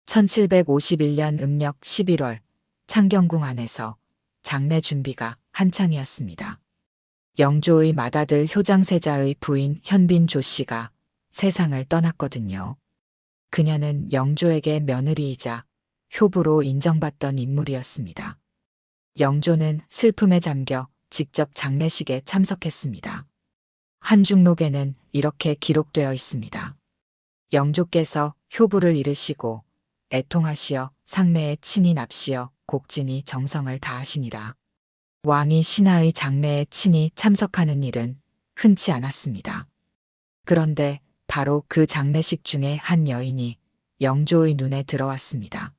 1751년 음력 11월 창경궁 안에서 장례 준비가 한창이었습니다. 영조의 맏아들 효장세자의 부인 현빈 조씨가 세상을 떠났거든요. 그녀는 영조에게 며느리이자 효부로 인정받던 인물이었습니다. 영조는 슬픔에 잠겨 직접 장례식에 참석했습니다. 한중록에는 이렇게 기록되어 있습니다. 영조께서 효부를 잃으시고 애통하시어 상내에 친히 납시어 곡진히 정성을 다하시니라. 왕이 신하의 장례에 친히 참석하는 일은 흔치 않았습니다. 그런데 바로 그 장례식 중에 한 여인이 영조의 눈에 들어왔습니다.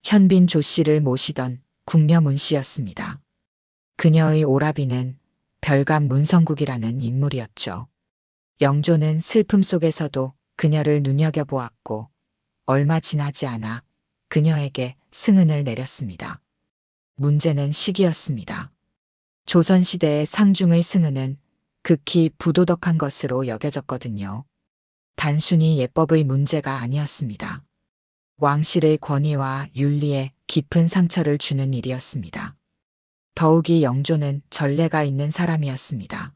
현빈 조씨를 모시던 궁녀 문씨였습니다. 그녀의 오라비는 별감 문성국이라는 인물이었죠. 영조는 슬픔 속에서도 그녀를 눈여겨보았고 얼마 지나지 않아 그녀에게 승은을 내렸습니다. 문제는 시기였습니다. 조선시대의 상중의 승은은 극히 부도덕한 것으로 여겨졌거든요. 단순히 예법의 문제가 아니었습니다. 왕실의 권위와 윤리에 깊은 상처를 주는 일이었습니다. 더욱이 영조는 전례가 있는 사람이었습니다.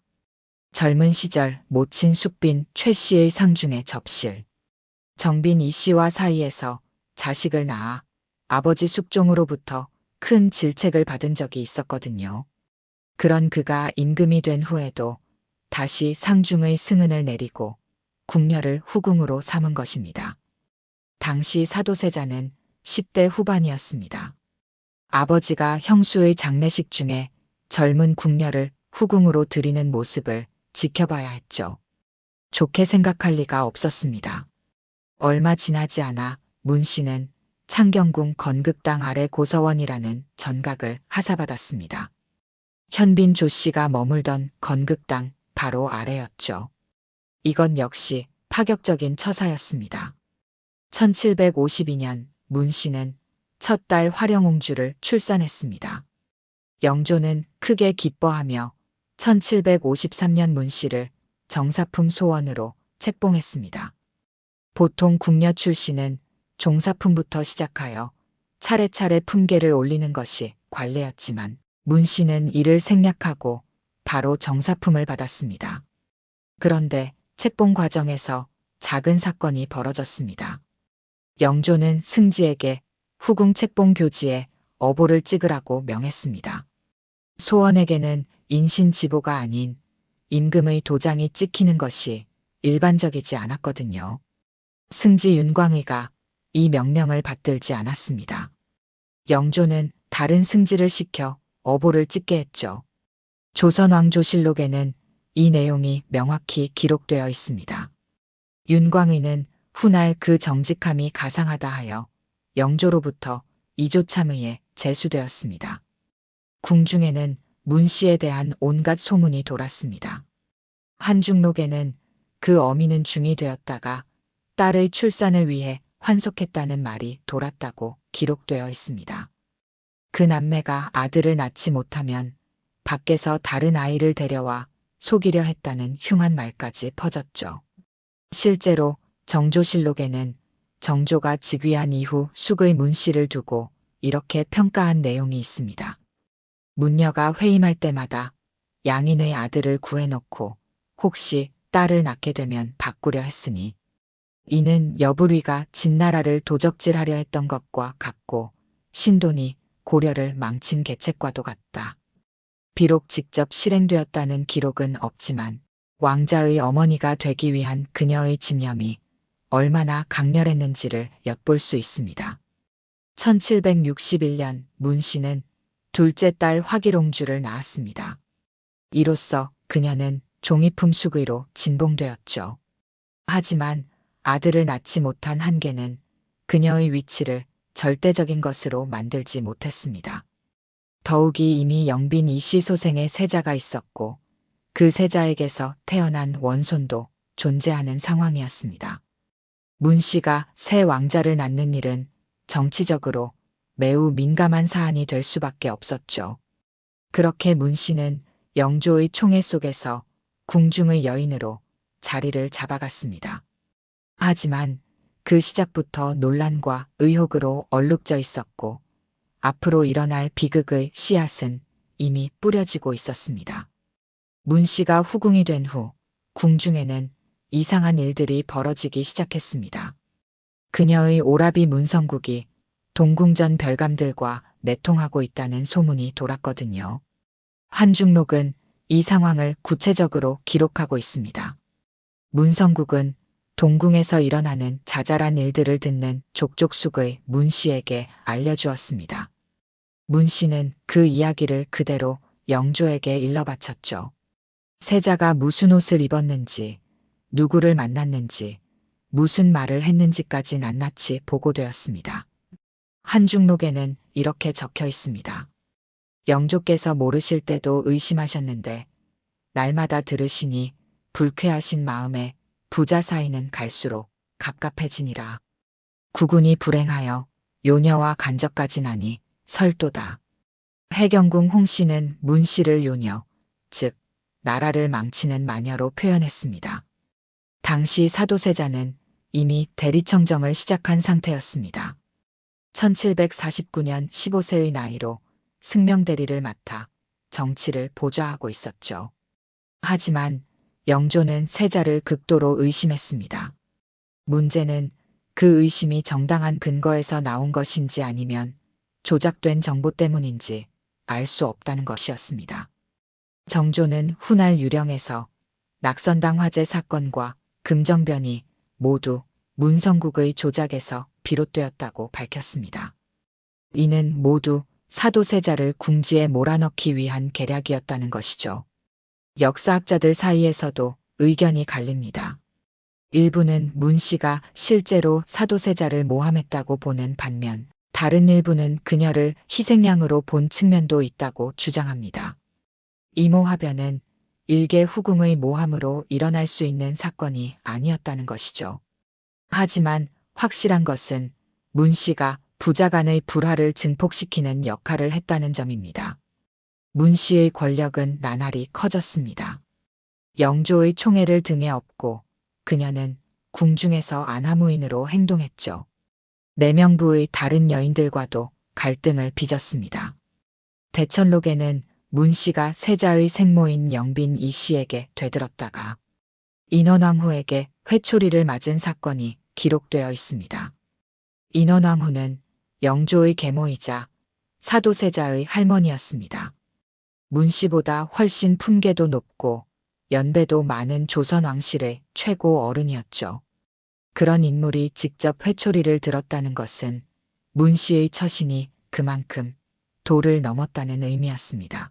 젊은 시절 모친 숙빈 최 씨의 상중에 접실, 정빈 이 씨와 사이에서 자식을 낳아 아버지 숙종으로부터 큰 질책을 받은 적이 있었거든요. 그런 그가 임금이 된 후에도 다시 상중의 승은을 내리고 궁녀를 후궁으로 삼은 것입니다. 당시 사도세자는 10대 후반이었습니다. 아버지가 형수의 장례식 중에 젊은 궁녀를 후궁으로 들이는 모습을 지켜봐야 했죠. 좋게 생각할 리가 없었습니다. 얼마 지나지 않아 문 씨는 창경궁 건극당 아래 고서원이라는 전각을 하사받았습니다. 현빈 조 씨가 머물던 건극당 바로 아래였죠. 이건 역시 파격적인 처사였습니다. 1752년 문 씨는 첫 딸 화령옹주를 출산했습니다. 영조는 크게 기뻐하며 1753년 문 씨를 정사품 소원으로 책봉했습니다. 보통 궁녀 출신은 종사품부터 시작하여 차례차례 품계를 올리는 것이 관례였지만 문 씨는 이를 생략하고 바로 정사품을 받았습니다. 그런데 책봉 과정에서 작은 사건이 벌어졌습니다. 영조는 승지에게 후궁 책봉 교지에 어보를 찍으라고 명했습니다. 소원에게는 인신지보가 아닌 임금의 도장이 찍히는 것이 일반적이지 않았거든요. 승지 윤광의가 이 명령을 받들지 않았습니다. 영조는 다른 승지를 시켜 어보를 찍게 했죠. 조선왕조실록에는 이 내용이 명확히 기록되어 있습니다. 윤광의는 훗날 그 정직함이 가상하다 하여 영조로부터 이조참의에 제수되었습니다. 궁중에는 문 씨에 대한 온갖 소문이 돌았습니다. 한중록에는 그 어미는 중이 되었다가 딸의 출산을 위해 환속했다는 말이 돌았다고 기록되어 있습니다. 그 남매가 아들을 낳지 못하면 밖에서 다른 아이를 데려와 속이려 했다는 흉한 말까지 퍼졌죠. 실제로 정조실록에는 정조가 즉위한 이후 숙의 문 씨를 두고 이렇게 평가한 내용이 있습니다. 문녀가 회임할 때마다 양인의 아들을 구해놓고 혹시 딸을 낳게 되면 바꾸려 했으니 이는 여불위가 진나라를 도적질하려 했던 것과 같고 신돈이 고려를 망친 계책과도 같다. 비록 직접 실행되었다는 기록은 없지만 왕자의 어머니가 되기 위한 그녀의 집념이 얼마나 강렬했는지를 엿볼 수 있습니다. 1761년 문 씨는 둘째 딸 화기롱주를 낳았습니다. 이로써 그녀는 종이품 수의로 진봉되었죠. 하지만 아들을 낳지 못한 한계는 그녀의 위치를 절대적인 것으로 만들지 못했습니다. 더욱이 이미 영빈 이씨 소생의 세자가 있었고 그 세자에게서 태어난 원손도 존재하는 상황이었습니다. 문 씨가 새 왕자를 낳는 일은 정치적으로 매우 민감한 사안이 될 수밖에 없었죠. 그렇게 문 씨는 영조의 총애 속에서 궁중의 여인으로 자리를 잡아갔습니다. 하지만 그 시작부터 논란과 의혹으로 얼룩져 있었고 앞으로 일어날 비극의 씨앗은 이미 뿌려지고 있었습니다. 문 씨가 후궁이 된 후 궁중에는 이상한 일들이 벌어지기 시작했습니다. 그녀의 오라비 문성국이 동궁전 별감들과 내통하고 있다는 소문이 돌았거든요. 한중록은 이 상황을 구체적으로 기록하고 있습니다. 문성국은 동궁에서 일어나는 자잘한 일들을 듣는 족족숙의 문 씨에게 알려주었습니다. 문 씨는 그 이야기를 그대로 영조에게 일러바쳤죠. 세자가 무슨 옷을 입었는지, 누구를 만났는지, 무슨 말을 했는지까지 낱낱이 보고되었습니다. 한중록에는 이렇게 적혀 있습니다. 영조께서 모르실 때도 의심하셨는데 날마다 들으시니 불쾌하신 마음에 부자 사이는 갈수록 갑갑해지니라. 국운이 불행하여 요녀와 간접까지 나니 설도다. 해경궁 홍씨는 문 씨를 요녀, 즉 나라를 망치는 마녀로 표현했습니다. 당시 사도세자는 이미 대리청정을 시작한 상태였습니다. 1749년 15세의 나이로 승명대리를 맡아 정치를 보좌하고 있었죠. 하지만 영조는 세자를 극도로 의심했습니다. 문제는 그 의심이 정당한 근거에서 나온 것인지 아니면 조작된 정보 때문인지 알 수 없다는 것이었습니다. 정조는 훗날 유령에서 낙선당 화재 사건과 금정변이 모두 문성국의 조작에서 비롯되었다고 밝혔습니다. 이는 모두 사도세자를 궁지에 몰아넣기 위한 계략이었다는 것이죠. 역사학자들 사이에서도 의견이 갈립니다. 일부는 문 씨가 실제로 사도세자를 모함했다고 보는 반면 다른 일부는 그녀를 희생양으로 본 측면도 있다고 주장합니다. 이모화변은 일개 후궁의 모함으로 일어날 수 있는 사건이 아니었다는 것이죠. 하지만 확실한 것은 문 씨가 부자 간의 불화를 증폭시키는 역할을 했다는 점입니다. 문 씨의 권력은 나날이 커졌습니다. 영조의 총애를 등에 업고 그녀는 궁중에서 안하무인으로 행동했죠. 내명부의 다른 여인들과도 갈등을 빚었습니다. 대천록에는 문 씨가 세자의 생모인 영빈 이 씨에게 되들었다가 인원왕후에게 회초리를 맞은 사건이 기록되어 있습니다. 인원왕후는 영조의 계모이자 사도세자의 할머니였습니다. 문 씨보다 훨씬 품계도 높고 연배도 많은 조선 왕실의 최고 어른이었죠. 그런 인물이 직접 회초리를 들었다는 것은 문 씨의 처신이 그만큼 도를 넘었다는 의미였습니다.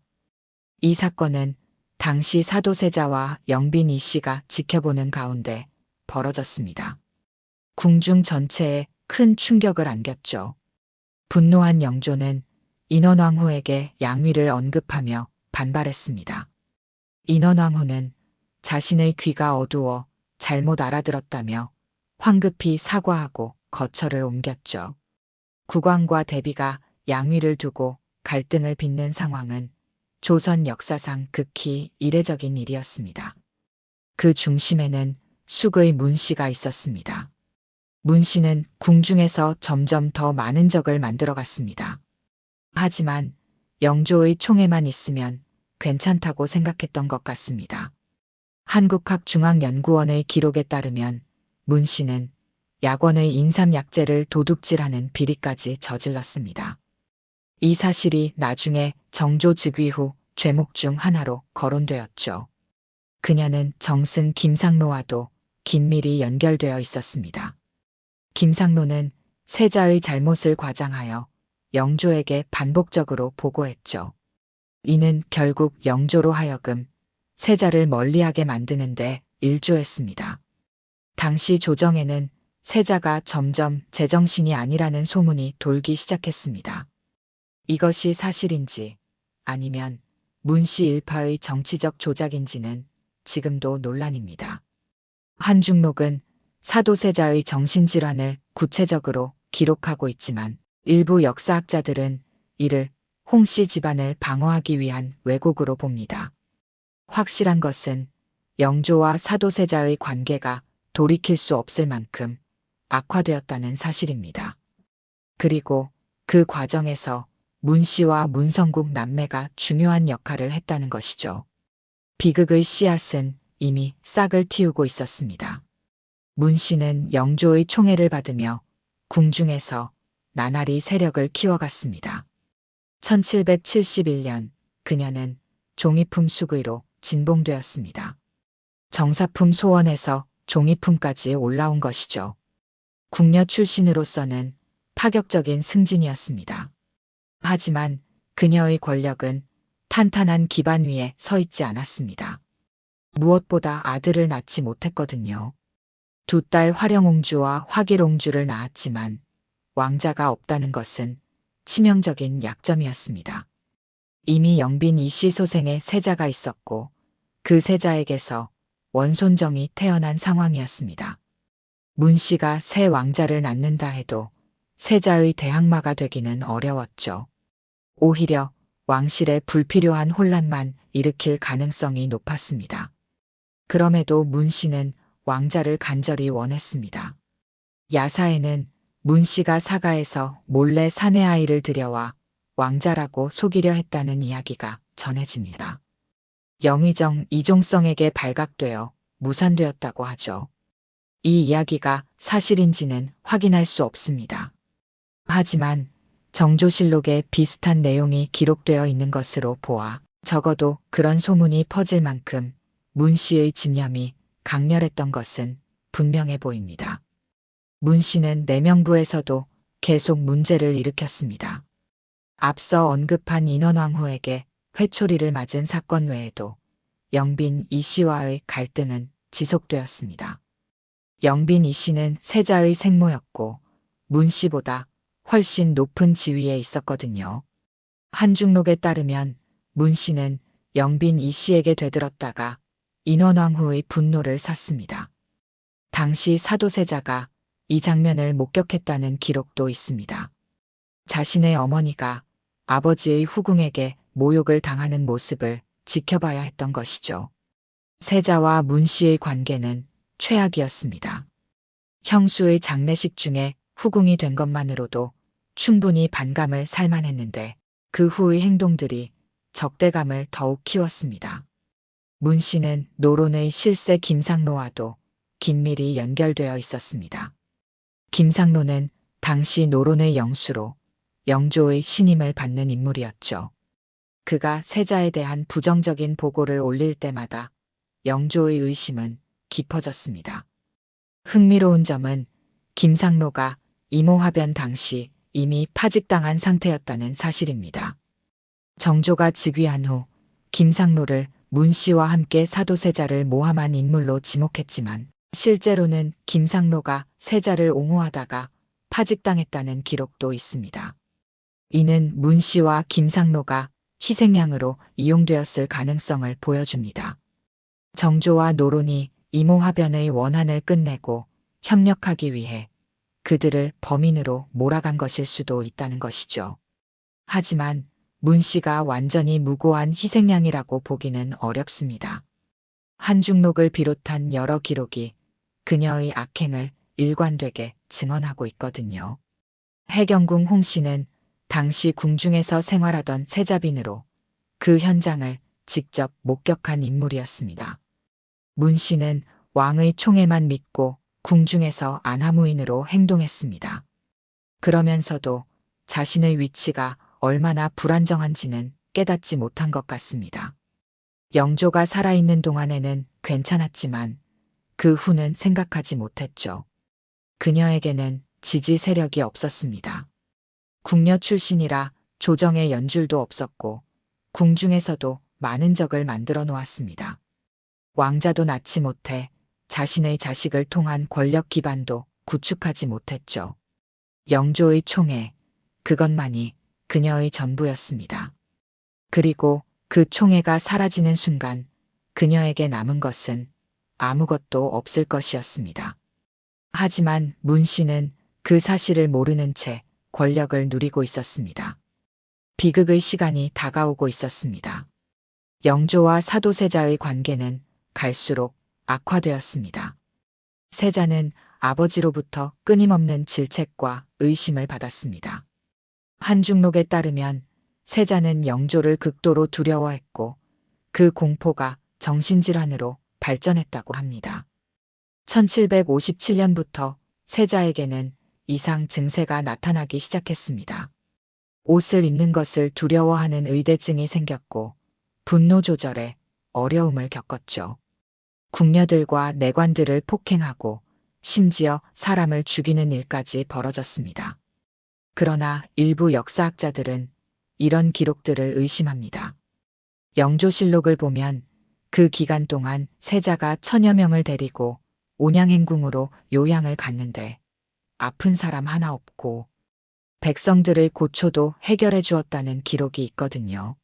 이 사건은 당시 사도세자와 영빈 이 씨가 지켜보는 가운데 벌어졌습니다. 궁중 전체에 큰 충격을 안겼죠. 분노한 영조는 인원왕후에게 양위를 언급하며 반발했습니다. 인원왕후는 자신의 귀가 어두워 잘못 알아들었다며 황급히 사과하고 거처를 옮겼죠. 국왕과 대비가 양위를 두고 갈등을 빚는 상황은 조선 역사상 극히 이례적인 일이었습니다. 그 중심에는 숙의 문 씨가 있었습니다. 문 씨는 궁중에서 점점 더 많은 적을 만들어갔습니다. 하지만 영조의 총애만 있으면 괜찮다고 생각했던 것 같습니다. 한국학중앙연구원의 기록에 따르면 문 씨는 약원의 인삼약재를 도둑질하는 비리까지 저질렀습니다. 이 사실이 나중에 정조 즉위 후 죄목 중 하나로 거론되었죠. 그녀는 정승 김상로와도 긴밀히 연결되어 있었습니다. 김상로는 세자의 잘못을 과장하여 영조에게 반복적으로 보고했죠. 이는 결국 영조로 하여금 세자를 멀리하게 만드는데 일조했습니다. 당시 조정에는 세자가 점점 제정신이 아니라는 소문이 돌기 시작했습니다. 이것이 사실인지 아니면 문 씨 일파의 정치적 조작인지는 지금도 논란입니다. 한중록은 사도세자의 정신질환을 구체적으로 기록하고 있지만 일부 역사학자들은 이를 홍씨 집안을 방어하기 위한 왜곡으로 봅니다. 확실한 것은 영조와 사도세자의 관계가 돌이킬 수 없을 만큼 악화되었다는 사실입니다. 그리고 그 과정에서 문 씨와 문성국 남매가 중요한 역할을 했다는 것이죠. 비극의 씨앗은 이미 싹을 틔우고 있었습니다. 문 씨는 영조의 총애를 받으며 궁중에서 나날이 세력을 키워갔습니다. 1771년 그녀는 종이품 수의로 진봉되었습니다. 정사품 소원에서 종이품까지 올라온 것이죠. 궁녀 출신으로서는 파격적인 승진이었습니다. 하지만 그녀의 권력은 탄탄한 기반 위에 서 있지 않았습니다. 무엇보다 아들을 낳지 못했거든요. 두 딸 화령옹주와 화길옹주를 낳았지만 왕자가 없다는 것은 치명적인 약점이었습니다. 이미 영빈 이씨 소생에 세자가 있었고 그 세자에게서 원손정이 태어난 상황이었습니다. 문 씨가 새 왕자를 낳는다 해도 세자의 대항마가 되기는 어려웠죠. 오히려 왕실에 불필요한 혼란만 일으킬 가능성이 높았습니다. 그럼에도 문 씨는 왕자를 간절히 원했습니다. 야사에는 문 씨가 사가에서 몰래 사내 아이를 들여와 왕자라고 속이려 했다는 이야기가 전해집니다. 영의정 이종성에게 발각되어 무산되었다고 하죠. 이 이야기가 사실인지는 확인할 수 없습니다. 하지만 정조실록에 비슷한 내용이 기록되어 있는 것으로 보아 적어도 그런 소문이 퍼질 만큼 문 씨의 집념이 강렬했던 것은 분명해 보입니다. 문 씨는 내명부에서도 계속 문제를 일으켰습니다. 앞서 언급한 인원왕후에게 회초리를 맞은 사건 외에도 영빈 이 씨와의 갈등은 지속되었습니다. 영빈 이 씨는 세자의 생모였고 문 씨보다 훨씬 높은 지위에 있었거든요. 한중록에 따르면 문 씨는 영빈 이 씨에게 되들었다가 인원왕후의 분노를 샀습니다. 당시 사도세자가 이 장면을 목격했다는 기록도 있습니다. 자신의 어머니가 아버지의 후궁에게 모욕을 당하는 모습을 지켜봐야 했던 것이죠. 세자와 문 씨의 관계는 최악이었습니다. 형수의 장례식 중에 후궁이 된 것만으로도 충분히 반감을 살만했는데 그 후의 행동들이 적대감을 더욱 키웠습니다. 문 씨는 노론의 실세 김상로와도 긴밀히 연결되어 있었습니다. 김상로는 당시 노론의 영수로 영조의 신임을 받는 인물이었죠. 그가 세자에 대한 부정적인 보고를 올릴 때마다 영조의 의심은 깊어졌습니다. 흥미로운 점은 김상로가 이모화변 당시 이미 파직당한 상태였다는 사실입니다. 정조가 즉위한 후 김상로를 문 씨와 함께 사도세자를 모함한 인물로 지목했지만 실제로는 김상로가 세자를 옹호하다가 파직당했다는 기록도 있습니다. 이는 문 씨와 김상로가 희생양으로 이용되었을 가능성을 보여줍니다. 정조와 노론이 이모화변의 원한을 끝내고 협력하기 위해 그들을 범인으로 몰아간 것일 수도 있다는 것이죠. 하지만 문 씨가 완전히 무고한 희생양이라고 보기는 어렵습니다. 한중록을 비롯한 여러 기록이 그녀의 악행을 일관되게 증언하고 있거든요. 해경궁 홍 씨는 당시 궁중에서 생활하던 세자빈으로 그 현장을 직접 목격한 인물이었습니다. 문 씨는 왕의 총애만 믿고 궁중에서 안하무인으로 행동했습니다. 그러면서도 자신의 위치가 얼마나 불안정한지는 깨닫지 못한 것 같습니다. 영조가 살아있는 동안에는 괜찮았지만 그 후는 생각하지 못했죠. 그녀에게는 지지 세력이 없었습니다. 궁녀 출신이라 조정의 연줄도 없었고 궁중에서도 많은 적을 만들어 놓았습니다. 왕자도 낳지 못해 자신의 자식을 통한 권력 기반도 구축하지 못했죠. 영조의 총애, 그것만이 그녀의 전부였습니다. 그리고 그 총애가 사라지는 순간 그녀에게 남은 것은 아무것도 없을 것이었습니다. 하지만 문 씨는 그 사실을 모르는 채 권력을 누리고 있었습니다. 비극의 시간이 다가오고 있었습니다. 영조와 사도세자의 관계는 갈수록 악화되었습니다. 세자는 아버지로부터 끊임없는 질책과 의심을 받았습니다. 한중록에 따르면 세자는 영조를 극도로 두려워했고 그 공포가 정신질환으로 발전했다고 합니다. 1757년부터 세자에게는 이상 증세가 나타나기 시작했습니다. 옷을 입는 것을 두려워하는 의대증이 생겼고 분노 조절에 어려움을 겪었죠. 궁녀들과 내관들을 폭행하고 심지어 사람을 죽이는 일까지 벌어졌습니다. 그러나 일부 역사학자들은 이런 기록들을 의심합니다. 영조실록을 보면 그 기간 동안 세자가 1000여 명을 데리고 온양행궁으로 요양을 갔는데 아픈 사람 하나 없고 백성들의 고초도 해결해 주었다는 기록이 있거든요.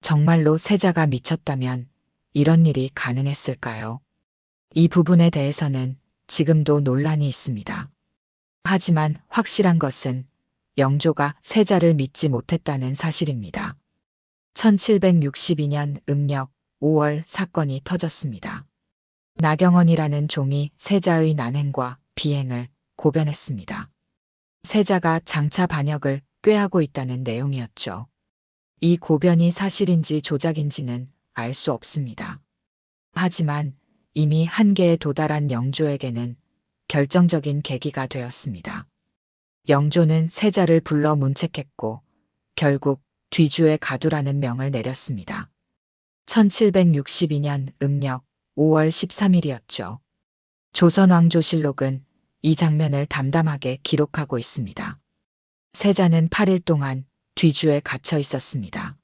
정말로 세자가 미쳤다면 이런 일이 가능했을까요? 이 부분에 대해서는 지금도 논란이 있습니다. 하지만 확실한 것은 영조가 세자를 믿지 못했다는 사실입니다. 1762년 음력 5월 사건이 터졌습니다. 나경원이라는 종이 세자의 난행과 비행을 고변했습니다. 세자가 장차 반역을 꾀하고 있다는 내용이었죠. 이 고변이 사실인지 조작인지는 알 수 없습니다. 하지만 이미 한계에 도달한 영조에게는 결정적인 계기가 되었습니다. 영조는 세자를 불러 문책했고 결국 뒤주에 가두라는 명을 내렸습니다. 1762년 음력 5월 13일이었죠. 조선왕조실록은 이 장면을 담담하게 기록하고 있습니다. 세자는 8일 동안 뒤주에 갇혀 있었습니다.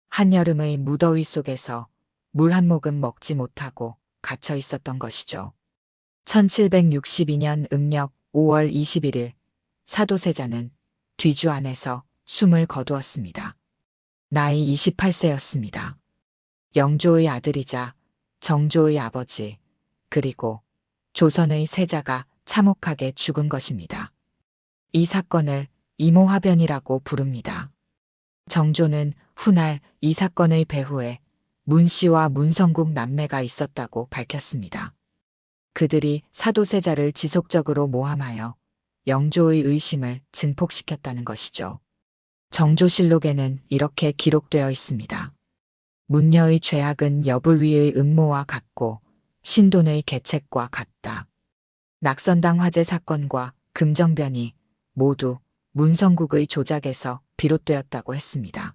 한여름의 무더위 속에서 물 한 모금 먹지 못하고 갇혀 있었던 것이죠. 1762년 음력 5월 21일 사도세자는 뒤주 안에서 숨을 거두었습니다. 나이 28세였습니다. 영조의 아들이자 정조의 아버지 그리고 조선의 세자가 참혹하게 죽은 것입니다. 이 사건을 이모화변이라고 부릅니다. 정조는 훗날 이 사건의 배후에 문씨와 문성국 남매가 있었다고 밝혔습니다. 그들이 사도세자를 지속적으로 모함하여 영조의 의심을 증폭시켰다는 것이죠. 정조실록에는 이렇게 기록되어 있습니다. 문녀의 죄악은 여불위의 음모와 같고 신돈의 계책과 같다. 낙선당 화재 사건과 금정변이 모두 문성국의 조작에서 비롯되었다고 했습니다.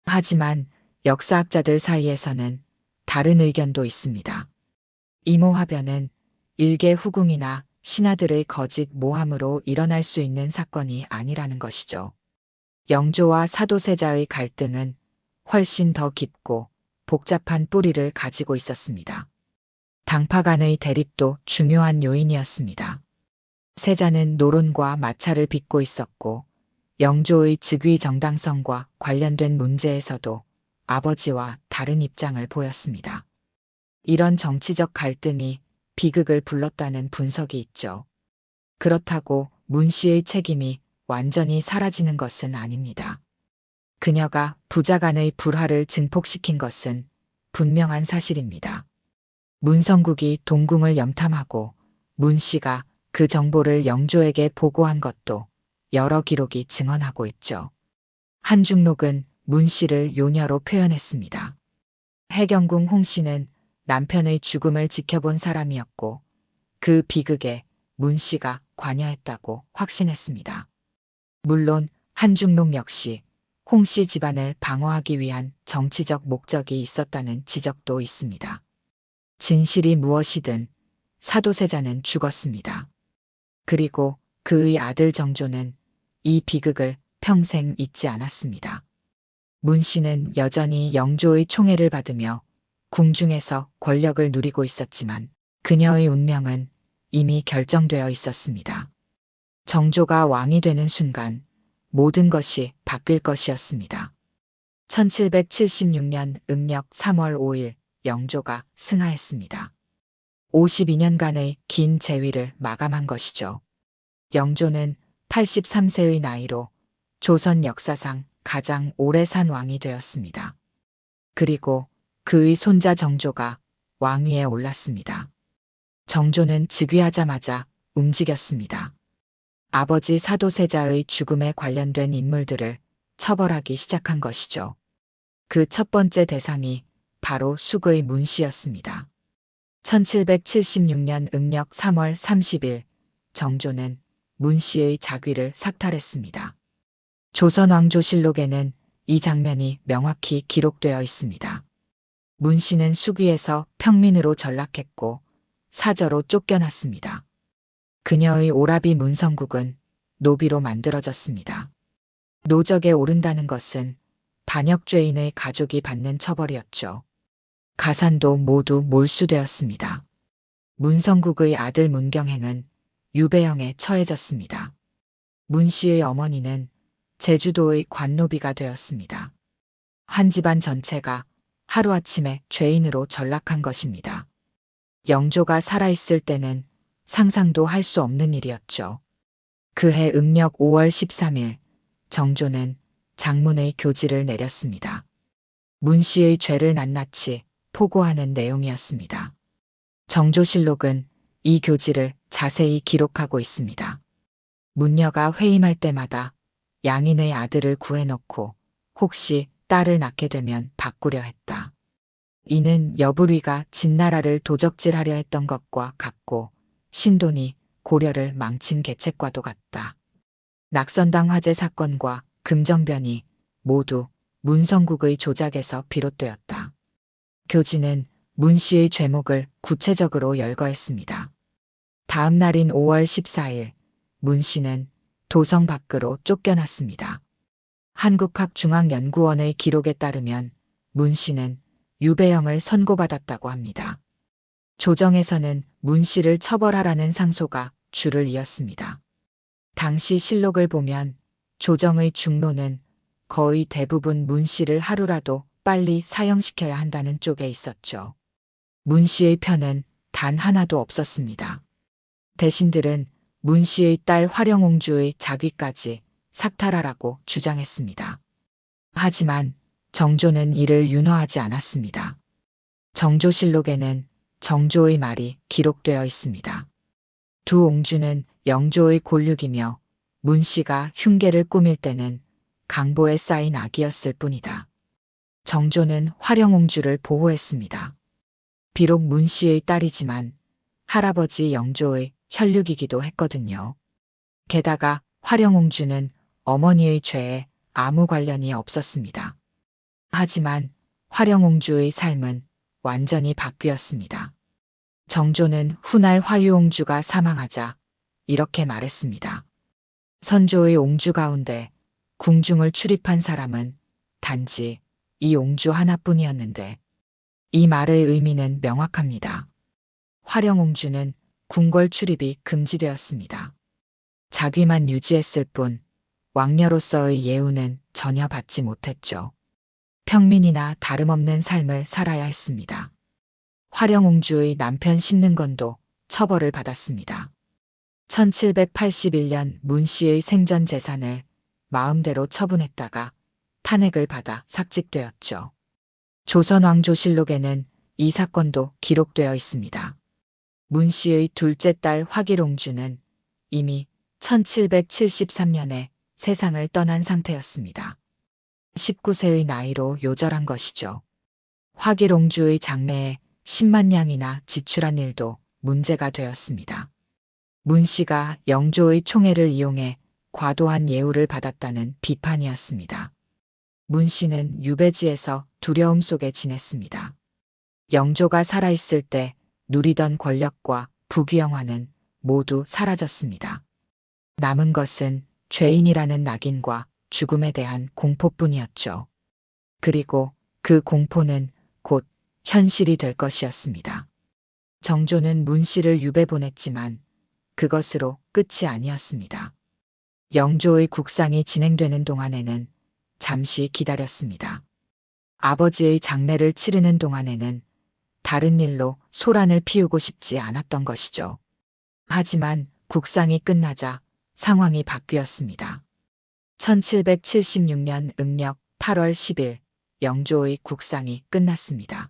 하지만 역사학자들 사이에서는 다른 의견도 있습니다. 이모화변은 일개 후궁이나 신하들의 거짓 모함으로 일어날 수 있는 사건이 아니라는 것이죠. 영조와 사도세자의 갈등은 훨씬 더 깊고 복잡한 뿌리를 가지고 있었습니다. 당파 간의 대립도 중요한 요인이었습니다. 세자는 노론과 마찰을 빚고 있었고 영조의 즉위 정당성과 관련된 문제에서도 아버지와 다른 입장을 보였습니다. 이런 정치적 갈등이 비극을 불렀다는 분석이 있죠. 그렇다고 문씨의 책임이 완전히 사라지는 것은 아닙니다. 그녀가 부자 간의 불화를 증폭시킨 것은 분명한 사실입니다. 문성국이 동궁을 염탐하고 문씨가 그 정보를 영조에게 보고한 것도 여러 기록이 증언하고 있죠. 한중록은 문씨를 요녀로 표현했습니다. 해경궁 홍씨는 남편의 죽음을 지켜본 사람이었고 그 비극에 문씨가 관여했다고 확신했습니다. 물론 한중록 역시 홍씨 집안을 방어하기 위한 정치적 목적이 있었다는 지적도 있습니다. 진실이 무엇이든 사도세자는 죽었습니다. 그리고 그의 아들 정조는 이 비극을 평생 잊지 않았습니다. 문씨는 여전히 영조의 총애를 받으며 궁중에서 권력을 누리고 있었지만 그녀의 운명은 이미 결정되어 있었습니다. 정조가 왕이 되는 순간 모든 것이 바뀔 것이었습니다. 1776년 음력 3월 5일 영조가 승하했습니다. 52년간의 긴 재위를 마감한 것이죠. 영조는 83세의 나이로 조선 역사상 가장 오래 산 왕이 되었습니다. 그리고 그의 손자 정조가 왕위에 올랐습니다. 정조는 즉위하자마자 움직였습니다. 아버지 사도세자의 죽음에 관련된 인물들을 처벌하기 시작한 것이죠. 그 첫 번째 대상이 바로 숙의 문 씨였습니다. 1776년 음력 3월 30일 정조는 문 씨의 자귀를 삭탈했습니다. 조선왕조실록에는 이 장면이 명확히 기록되어 있습니다. 문 씨는 숙위에서 평민으로 전락했고 사저로 쫓겨났습니다. 그녀의 오라비 문성국은 노비로 만들어졌습니다. 노적에 오른다는 것은 반역죄인의 가족이 받는 처벌이었죠. 가산도 모두 몰수되었습니다. 문성국의 아들 문경행은 유배형에 처해졌습니다. 문 씨의 어머니는 제주도의 관노비가 되었습니다. 한 집안 전체가 하루아침에 죄인으로 전락한 것입니다. 영조가 살아있을 때는 상상도 할 수 없는 일이었죠. 그해 음력 5월 13일 정조는 장문의 교지를 내렸습니다. 문 씨의 죄를 낱낱이 포고하는 내용이었습니다. 정조실록은 이 교지를 자세히 기록하고 있습니다. 문녀가 회임할 때마다 양인의 아들을 구해놓고 혹시 딸을 낳게 되면 바꾸려 했다. 이는 여불위가 진나라를 도적질하려 했던 것과 같고 신돈이 고려를 망친 계책과도 같다. 낙선당 화재 사건과 금정변이 모두 문성국의 조작에서 비롯되었다. 교지는 문 씨의 죄목을 구체적으로 열거했습니다. 다음 날인 5월 14일 문 씨는 도성 밖으로 쫓겨났습니다. 한국학중앙연구원의 기록에 따르면 문 씨는 유배형을 선고받았다고 합니다. 조정에서는 문 씨를 처벌하라는 상소가 줄을 이었습니다. 당시 실록을 보면 조정의 중로는 거의 대부분 문 씨를 하루라도 빨리 사형시켜야 한다는 쪽에 있었죠. 문 씨의 편은 단 하나도 없었습니다. 대신들은 문 씨의 딸 화령옹주의 자귀까지 삭탈하라고 주장했습니다. 하지만 정조는 이를 윤허하지 않았습니다. 정조실록에는 정조의 말이 기록되어 있습니다. 두 옹주는 영조의 골육이며 문 씨가 흉계를 꾸밀 때는 강보에 쌓인 악이었을 뿐이다. 정조는 화령옹주를 보호했습니다. 비록 문 씨의 딸이지만 할아버지 영조의 혈육이기도 했거든요. 게다가 화령옹주는 어머니의 죄에 아무 관련이 없었습니다. 하지만 화령옹주의 삶은 완전히 바뀌었습니다. 정조는 훗날 화유옹주가 사망하자 이렇게 말했습니다. 선조의 옹주 가운데 궁중을 출입한 사람은 단지 이 옹주 하나뿐이었는데 이 말의 의미는 명확합니다. 화령옹주는 궁궐 출입이 금지되었습니다. 자귀만 유지했을 뿐 왕녀로서의 예우는 전혀 받지 못했죠. 평민이나 다름없는 삶을 살아야 했습니다. 화령옹주의 남편 심능건도 처벌을 받았습니다. 1781년 문 씨의 생전 재산을 마음대로 처분했다가 탄핵을 받아 삭직되었죠. 조선왕조실록에는 이 사건도 기록되어 있습니다. 문 씨의 둘째 딸 화길옹주는 이미 1773년에 세상을 떠난 상태였습니다. 19세의 나이로 요절한 것이죠. 화길옹주의 장래에 10만 냥이나 지출한 일도 문제가 되었습니다. 문 씨가 영조의 총애를 이용해 과도한 예우를 받았다는 비판이었습니다. 문 씨는 유배지에서 두려움 속에 지냈습니다. 영조가 살아있을 때 누리던 권력과 부귀영화는 모두 사라졌습니다. 남은 것은 죄인이라는 낙인과 죽음에 대한 공포뿐이었죠. 그리고 그 공포는 곧 현실이 될 것이었습니다. 정조는 문 씨를 유배 보냈지만 그것으로 끝이 아니었습니다. 영조의 국상이 진행되는 동안에는 잠시 기다렸습니다. 아버지의 장례를 치르는 동안에는 다른 일로 소란을 피우고 싶지 않았던 것이죠. 하지만 국상이 끝나자 상황이 바뀌었습니다. 1776년 음력 8월 10일 영조의 국상이 끝났습니다.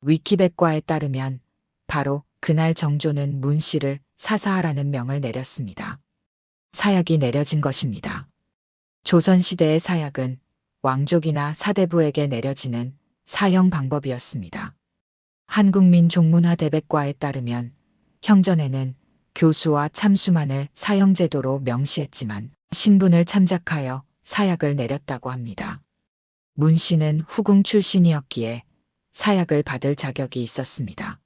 위키백과에 따르면 바로 그날 정조는 문 씨를 사사하라는 명을 내렸습니다. 사약이 내려진 것입니다. 조선시대의 사약은 왕족이나 사대부에게 내려지는 사형 방법이었습니다. 한국민 종문화 대백과에 따르면 형전에는 교수와 참수만을 사형제도로 명시했지만 신분을 참작하여 사약을 내렸다고 합니다. 문 씨는 후궁 출신이었기에 사약을 받을 자격이 있었습니다.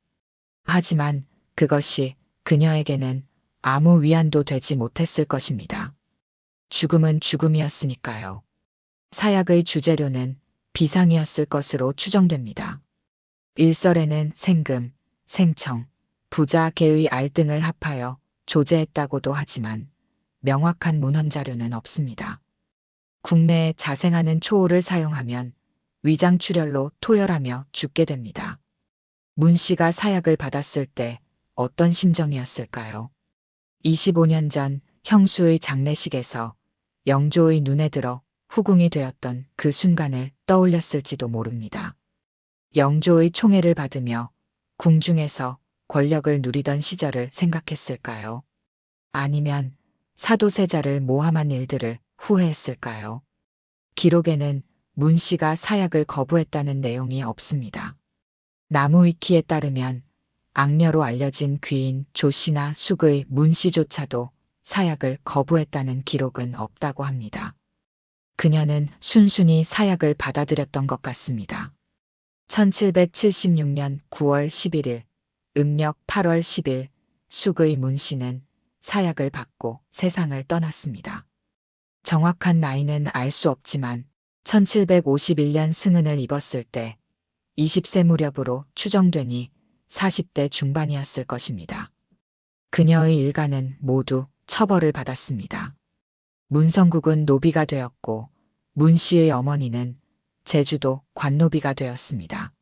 하지만 그것이 그녀에게는 아무 위안도 되지 못했을 것입니다. 죽음은 죽음이었으니까요. 사약의 주재료는 비상이었을 것으로 추정됩니다. 일설에는 생금, 생청, 부자, 개의 알 등을 합하여 조제했다고도 하지만 명확한 문헌 자료는 없습니다. 국내에 자생하는 초호를 사용하면 위장출혈로 토혈하며 죽게 됩니다. 문 씨가 사약을 받았을 때 어떤 심정이었을까요? 25년 전 형수의 장례식에서 영조의 눈에 들어 후궁이 되었던 그 순간을 떠올렸을지도 모릅니다. 영조의 총애를 받으며 궁중에서 권력을 누리던 시절을 생각했을까요? 아니면 사도세자를 모함한 일들을 후회했을까요? 기록에는 문 씨가 사약을 거부했다는 내용이 없습니다. 나무위키에 따르면 악녀로 알려진 귀인 조 씨나 숙의 문 씨조차도 사약을 거부했다는 기록은 없다고 합니다. 그녀는 순순히 사약을 받아들였던 것 같습니다. 1776년 9월 11일, 음력 8월 10일 숙의 문 씨는 사약을 받고 세상을 떠났습니다. 정확한 나이는 알 수 없지만 1751년 승은을 입었을 때 20세 무렵으로 추정되니 40대 중반이었을 것입니다. 그녀의 일가는 모두 처벌을 받았습니다. 문성국은 노비가 되었고 문 씨의 어머니는 제주도 관노비가 되었습니다.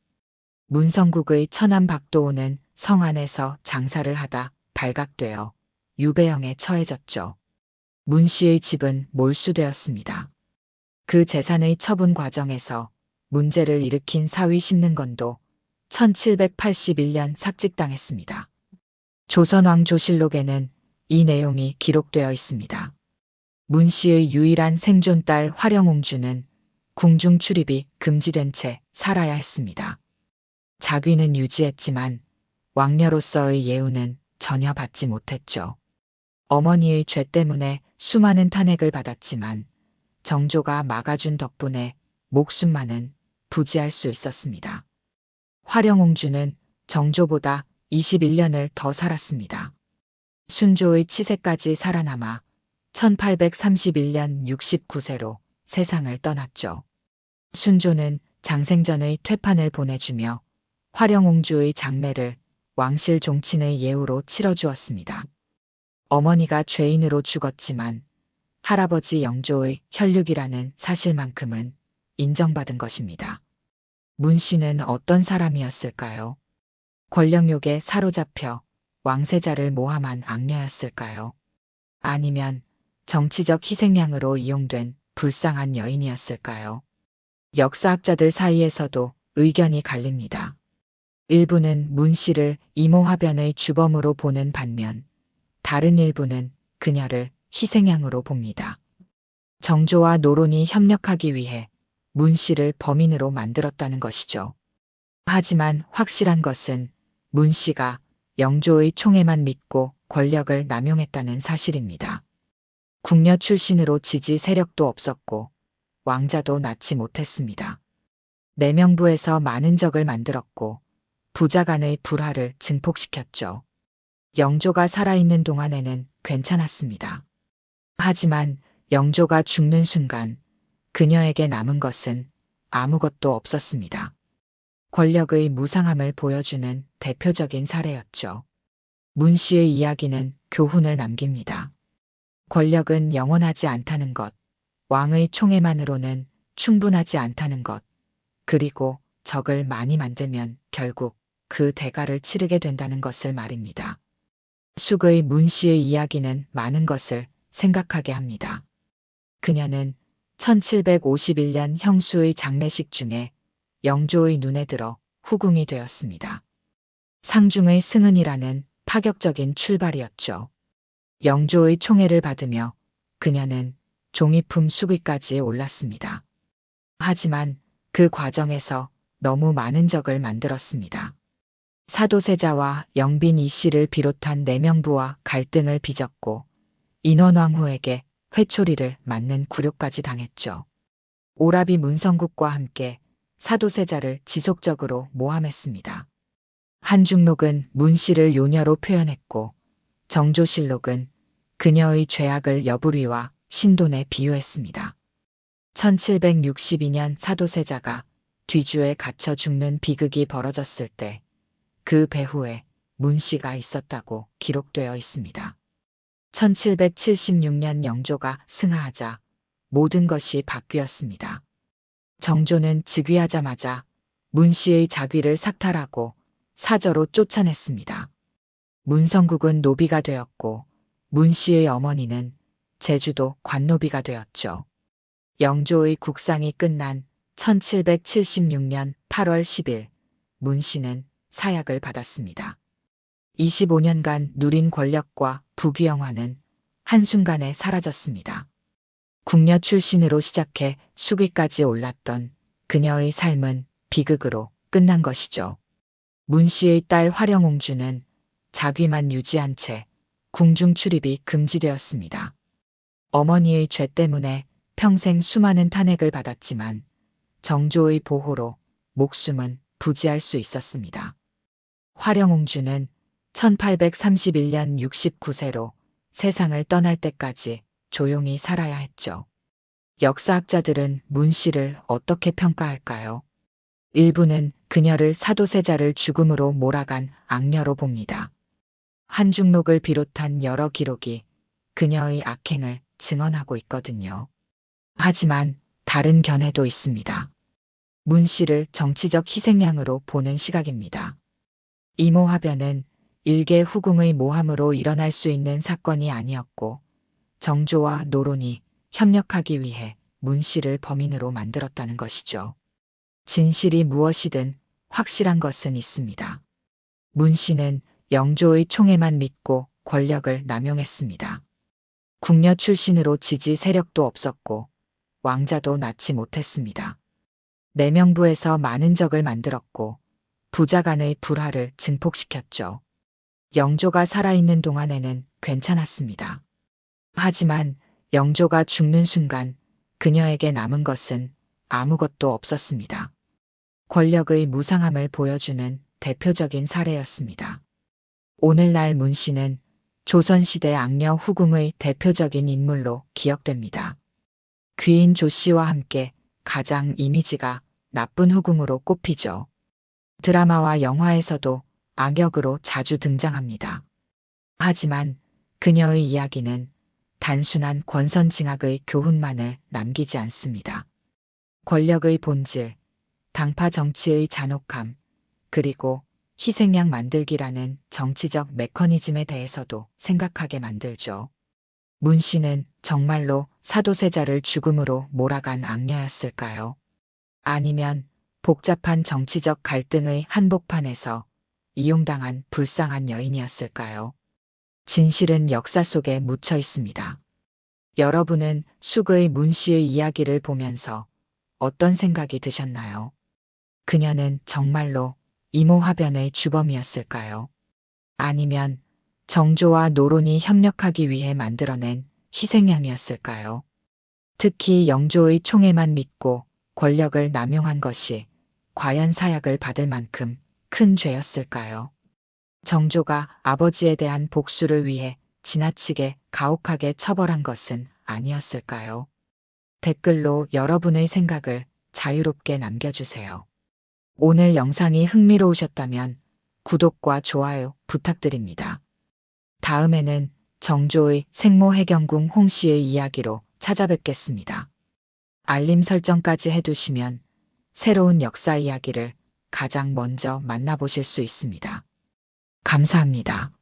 문성국의 처남 박도호는 성 안에서 장사를 하다 발각되어 유배형에 처해졌죠. 문 씨의 집은 몰수되었습니다. 그 재산의 처분 과정에서 문제를 일으킨 사위 심능건도 1781년 삭직당했습니다. 조선왕조실록에는 이 내용이 기록되어 있습니다. 문 씨의 유일한 생존 딸 화령옹주는 궁중 출입이 금지된 채 살아야 했습니다. 자귀는 유지했지만 왕녀로서의 예우는 전혀 받지 못했죠. 어머니의 죄 때문에 수많은 탄핵을 받았지만 정조가 막아준 덕분에 목숨만은 부지할 수 있었습니다. 화령옹주는 정조보다 21년을 더 살았습니다. 순조의 치세까지 살아남아 1831년 69세로 세상을 떠났죠. 순조는 장생전의 퇴판을 보내주며 화령옹주의 장례를 왕실 종친의 예우로 치러주었습니다. 어머니가 죄인으로 죽었지만 할아버지 영조의 혈육이라는 사실만큼은 인정받은 것입니다. 문 씨는 어떤 사람이었을까요? 권력욕에 사로잡혀 왕세자를 모함한 악녀였을까요? 아니면 정치적 희생양으로 이용된 불쌍한 여인이었을까요? 역사학자들 사이에서도 의견이 갈립니다. 일부는 문 씨를 이모화변의 주범으로 보는 반면 다른 일부는 그녀를 희생양으로 봅니다. 정조와 노론이 협력하기 위해 문 씨를 범인으로 만들었다는 것이죠. 하지만 확실한 것은 문 씨가 영조의 총애만 믿고 권력을 남용했다는 사실입니다. 궁녀 출신으로 지지 세력도 없었고 왕자도 낳지 못했습니다. 내명부에서 많은 적을 만들었고 부자 간의 불화를 증폭시켰죠. 영조가 살아있는 동안에는 괜찮았습니다. 하지만 영조가 죽는 순간 그녀에게 남은 것은 아무것도 없었습니다. 권력의 무상함을 보여주는 대표적인 사례였죠. 문 씨의 이야기는 교훈을 남깁니다. 권력은 영원하지 않다는 것, 왕의 총애만으로는 충분하지 않다는 것, 그리고 적을 많이 만들면 결국 그 대가를 치르게 된다는 것을 말입니다. 숙의 문 씨의 이야기는 많은 것을 생각하게 합니다. 그녀는 1751년 형수의 장례식 중에 영조의 눈에 들어 후궁이 되었습니다. 상중의 승은이라는 파격적인 출발이었죠. 영조의 총애를 받으며 그녀는 종이품 수기까지 올랐습니다. 하지만 그 과정에서 너무 많은 적을 만들었습니다. 사도세자와 영빈 이 씨를 비롯한 내명부와 갈등을 빚었고 인원왕후에게 회초리를 맞는 굴욕까지 당했죠. 오라비 문성국과 함께 사도세자를 지속적으로 모함했습니다. 한중록은 문 씨를 요녀로 표현했고 정조실록은 그녀의 죄악을 여부리와 신돈에 비유했습니다. 1762년 사도세자가 뒤주에 갇혀 죽는 비극이 벌어졌을 때 그 배후에 문 씨가 있었다고 기록되어 있습니다. 1776년 영조가 승하하자 모든 것이 바뀌었습니다. 정조는 즉위하자마자 문 씨의 자귀를 삭탈하고 사저로 쫓아냈습니다. 문성국은 노비가 되었고 문 씨의 어머니는 제주도 관노비가 되었죠. 영조의 국상이 끝난 1776년 8월 10일 문 씨는 사약을 받았습니다. 25년간 누린 권력과 부귀영화는 한순간에 사라졌습니다. 궁녀 출신으로 시작해 수기까지 올랐던 그녀의 삶은 비극으로 끝난 것이죠. 문 씨의 딸 화령옹주는 자귀만 유지한 채 궁중 출입이 금지되었습니다. 어머니의 죄 때문에 평생 수많은 탄핵을 받았지만 정조의 보호로 목숨은 부지할 수 있었습니다. 화령옹주는 1831년 69세로 세상을 떠날 때까지 조용히 살아야 했죠. 역사학자들은 문 씨를 어떻게 평가할까요? 일부는 그녀를 사도세자를 죽음으로 몰아간 악녀로 봅니다. 한중록을 비롯한 여러 기록이 그녀의 악행을 증언하고 있거든요. 하지만 다른 견해도 있습니다. 문 씨를 정치적 희생양으로 보는 시각입니다. 이모화변은 일개 후궁의 모함으로 일어날 수 있는 사건이 아니었고 정조와 노론이 협력하기 위해 문 씨를 범인으로 만들었다는 것이죠. 진실이 무엇이든 확실한 것은 있습니다. 문 씨는 영조의 총애만 믿고 권력을 남용했습니다. 궁녀 출신으로 지지 세력도 없었고 왕자도 낳지 못했습니다. 내명부에서 많은 적을 만들었고 부자 간의 불화를 증폭시켰죠. 영조가 살아있는 동안에는 괜찮았습니다. 하지만 영조가 죽는 순간 그녀에게 남은 것은 아무것도 없었습니다. 권력의 무상함을 보여주는 대표적인 사례였습니다. 오늘날 문 씨는 조선시대 악녀 후궁의 대표적인 인물로 기억됩니다. 귀인 조 씨와 함께 가장 이미지가 나쁜 후궁으로 꼽히죠. 드라마와 영화에서도 악역으로 자주 등장합니다. 하지만 그녀의 이야기는 단순한 권선징악의 교훈만을 남기지 않습니다. 권력의 본질, 당파 정치의 잔혹함, 그리고 희생양 만들기라는 정치적 메커니즘에 대해서도 생각하게 만들죠. 문 씨는 정말로 사도세자를 죽음으로 몰아간 악녀였을까요? 아니면 복잡한 정치적 갈등의 한복판에서 이용당한 불쌍한 여인이었을까요? 진실은 역사 속에 묻혀 있습니다. 여러분은 숙의 문 씨의 이야기를 보면서 어떤 생각이 드셨나요? 그녀는 정말로 이모화변의 주범이었을까요? 아니면 정조와 노론이 협력하기 위해 만들어낸 희생양이었을까요? 특히 영조의 총애만 믿고 권력을 남용한 것이 과연 사약을 받을 만큼 큰 죄였을까요? 정조가 아버지에 대한 복수를 위해 지나치게 가혹하게 처벌한 것은 아니었을까요? 댓글로 여러분의 생각을 자유롭게 남겨주세요. 오늘 영상이 흥미로우셨다면 구독과 좋아요 부탁드립니다. 다음에는 정조의 생모 해경궁 홍씨의 이야기로 찾아뵙겠습니다. 알림 설정까지 해두시면 새로운 역사 이야기를 가장 먼저 만나보실 수 있습니다. 감사합니다.